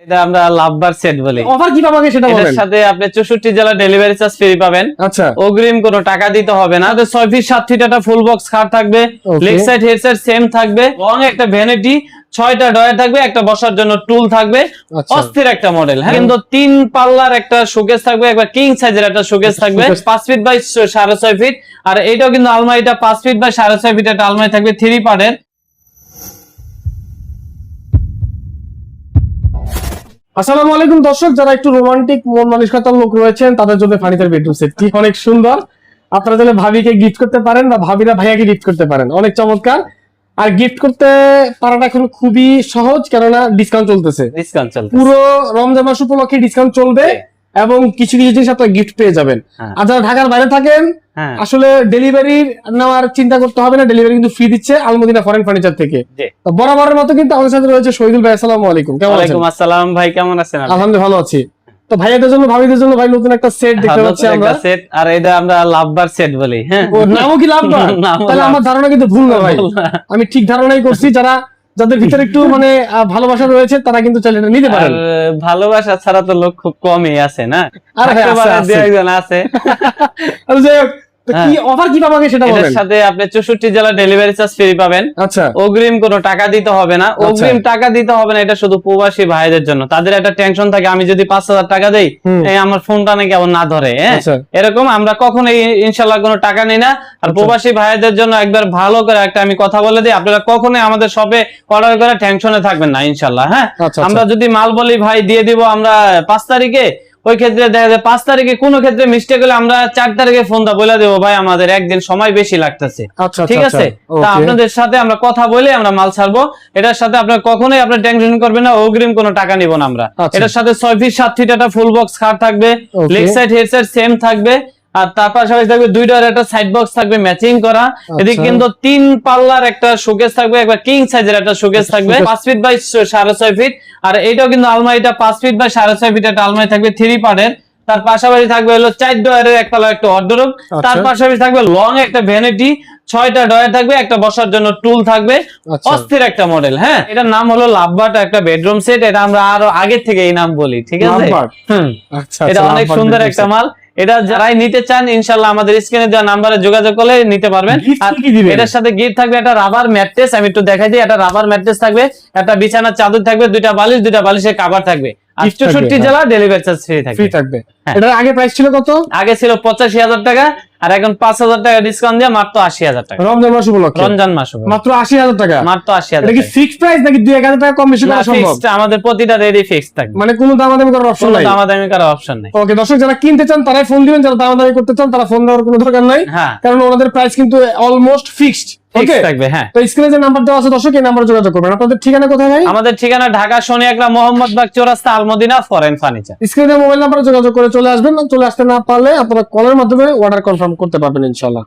এটা আমরা লাভবার সেট বলি। অফার কি পাবেন সেটা বলেন। এর সাথে আপনি 64 জেলা ডেলিভারি চার্জ ফ্রি পাবেন। আচ্ছা, অগ্রিম কোনো টাকা দিতে হবে না। 6 ফিট 7 ফিট একটা ফুল বক্স খাট থাকবে, leg side head side same থাকবে, লং একটা ভ্যানিটি, 6টা ডয়ার থাকবে, একটা বসার জন্য টুল থাকবে, অস্থির একটা মডেল। হ্যাঁ, কিন্তু 3 পাল্লার একটা শোকেস থাকবে, একবার কিং সাইজের একটা শোকেস থাকবে, 5 ফিট বাই 6.5 ফিট। আর এইটাও কিন্তু আলমারিটা 5 ফিট বাই 6.5 ফিট একটা আলমারি থাকবে, 3 পার্টের। আসসালামু আলাইকুম দর্শক, যারা একটু রোমান্টিক মন মানসিকতার লোক রয়েছেন তাদের জন্য ফার্নিচার বেডরুম সেট কি অনেক সুন্দর। আপনারা চাইলে ভাবিকে গিফট করতে পারেন বা ভাবিরা ভাইয়াকে গিফট করতে পারেন, অনেক চমৎকার। আর গিফট করতে পারাটা এখন খুবই সহজ, কেননা ডিসকাউন্ট চলতেছে। পুরো রমজান মাস উপলক্ষে ডিসকাউন্ট চলবে এবং কিছু কিছু জিনিস আপনারা গিফট পেয়ে যাবেন। আর যারা ঢাকার বাইরে থাকেন আসলে ডেলিভারি নেওয়ার চিন্তা করতে হবে না, ডেলিভারি কিন্তু ফ্রি দিচ্ছে আলমদিনা ফরেন ফার্নিচার থেকে। তো বরাবরের মতো কিন্তু আমাদের সাথে রয়েছে শহীদুল ভাই। আসসালামু আলাইকুম, কেমন আছেন? ওয়ালাইকুম আসসালাম ভাই, কেমন আছেন? আলহামদুলিল্লাহ ভালো আছি। তো ভাইয়াদের জন্য ভাবিদের জন্য ভাই নতুন একটা সেট দেখতে পাচ্ছি আমরা। সেট, আর এটা আমরা লাভবার সেট বলি। হ্যাঁ, নামও কি লাভবার? তাহলে আমার ধারণা কিন্তু ভুল না ভাই, আমি ঠিক ধারণাই করছি। যাদের ভিতরে একটু মানে ভালোবাসা রয়েছে তারা কিন্তু চাইলে এটা নিতে পারেন। ভালোবাসা ছাড়া তো লোক খুব কমই আছে না, আর দুইজন আছে। যাই হোক, কি অফার কি পাবেন সেটা বলেন। এর সাথে আপনি 64 জেলা ডেলিভারি চার্জ ফ্রি পাবেন। আচ্ছা, অগ্রিম কোনো টাকা দিতে হবে না। অগ্রিম টাকা দিতে হবে না, এটা শুধু প্রবাসী ভাইদের জন্য। তাদের একটা টেনশন থাকে, আমি যদি 5,000 টাকা দেই আমার ফোনটা নাকি আবার না ধরে। এরকম আমরা কখনোই ইনশাআল্লাহ কোনো টাকা নেই না। আর প্রবাসী ভাইদের জন্য একবার ভালো করে একটা আমি কথা বলে দিই, আপনারা কখনোই আমাদের শপে অর্ডার করে টেনশনে থাকবেন না ইনশাআল্লাহ। হ্যাঁ, আমরা যদি মাল বলি ভাই দিয়ে দিব আমরা 5 তারিখে, ওই ক্ষেত্রে দেখা যায় 5 তারিখে কোনো ক্ষেত্রে মিস্টেক হলে আমরা 4 তারিখে ফোনটা বলে দেবো ভাই আমাদের একদিন সময় বেশি লাগতেছে। ঠিক আছে, তা আপনাদের সাথে আমরা কথা বলে আমরা মাল ছাড়বো। এটার সাথে আপনার কখনোই আপনার টেনশন করবেন না, অগ্রিম কোনো টাকা নিব না আমরা। এটার সাথে 6 ফিট 7 ফিট একটা ফুল বক্স খাট থাকবে, leg side head side same থাকবে। আর তার পাশাপাশি থাকবে 2টার একটা সাইড বক্স থাকবে ম্যাচিং করা। এদিকে কিন্তু 3 পাল্লার একটা শোকেস থাকবে, একবার কিং সাইজের একটা শোকেস থাকবে, 5 ফিট বাই 6.5 ফিট। আর এইটাও কিন্তু আলমারিটা 5 ফিট বাই 6.5 ফিট একটা আলমারি থাকবে, 3 পার্টের। তার পাশাপাশি থাকবে হলো 4 ডয়ারের একতলা একটা ওয়ারড্রোব। তার পাশাপাশি থাকবে লং একটা ভ্যানিটি, 6টা ডয়ার থাকবে, একটা বসার জন্য টুল থাকবে, অস্থির একটা মডেল। হ্যাঁ, এটার নাম হলো লাভবাট একটা বেডরুম সেট। এটা আমরা আরো আগে থেকে এই নাম বলি। ঠিক আছে, এটা অনেক সুন্দর একটা মাল। এটা যারাই নিতে চান ইনশাআল্লাহ আমাদের স্ক্রিনে দেওয়া নাম্বারে যোগাযোগ করলে নিতে পারবেন। আর এটার সাথে গিফট থাকবে একটা রাবার ম্যাট্রেস। আমি একটু দেখাই দিই, একটা রাবার ম্যাট্রেস থাকবে, একটা বিছানার চাদর থাকবে, 2টা বালিশ, 2টা বালিশের কভার থাকবে। 64 জেলা ডেলিভারি চার্জ ফ্রি থাকবে। এটার আগে প্রাইস ছিল কত? আগে ছিল 85,000 টাকা, আর এখন 5,000 টাকা ডিসকাউন্ট দিয়ে মাত্র 80,000 টাকা। রমজান মাস উপলক্ষে, রমজান মাস মাত্র 80,000 টাকা। মাত্র 80,000। এটা কি ফিক্সড প্রাইস নাকি 2-1000 টাকা কম বেশি করা সম্ভব? আমাদের প্রতিটা রেডি ফিক্সড থাকবে, মানে কোনো দামাদামি করার অপশন নাই। দামাদামি করার অপশন নাই। ওকে দর্শক, যারা কিনতে চান তারাই ফোন দিবেন, যারা দামাদামি করতে চান তারা ফোন দেওয়ার কোনো দরকার নাই, কারণ ওনাদের প্রাইস কিন্তু অলমোস্ট ফিক্সড থাকবে। হ্যাঁ, তো স্ক্রিনে যে নাম্বার দেওয়া আছে দর্শক, এই নাম্বারে যোগাযোগ করবেন। আপনাদের ঠিকানা কোথায় ভাই? আমাদের ঠিকানা ঢাকা শনিয়াকড়া মোহাম্মদবাগ চৌরাস্তা আলমদিনা ফরেন ফার্নিচার। স্ক্রিনে মোবাইল নাম্বারে যোগাযোগ করে চলে আসবেন। চলে আসতে না পারলে আপনারা কলের মাধ্যমে অর্ডার কনফার্ম করতে পারবেন ইনশাআল্লাহ।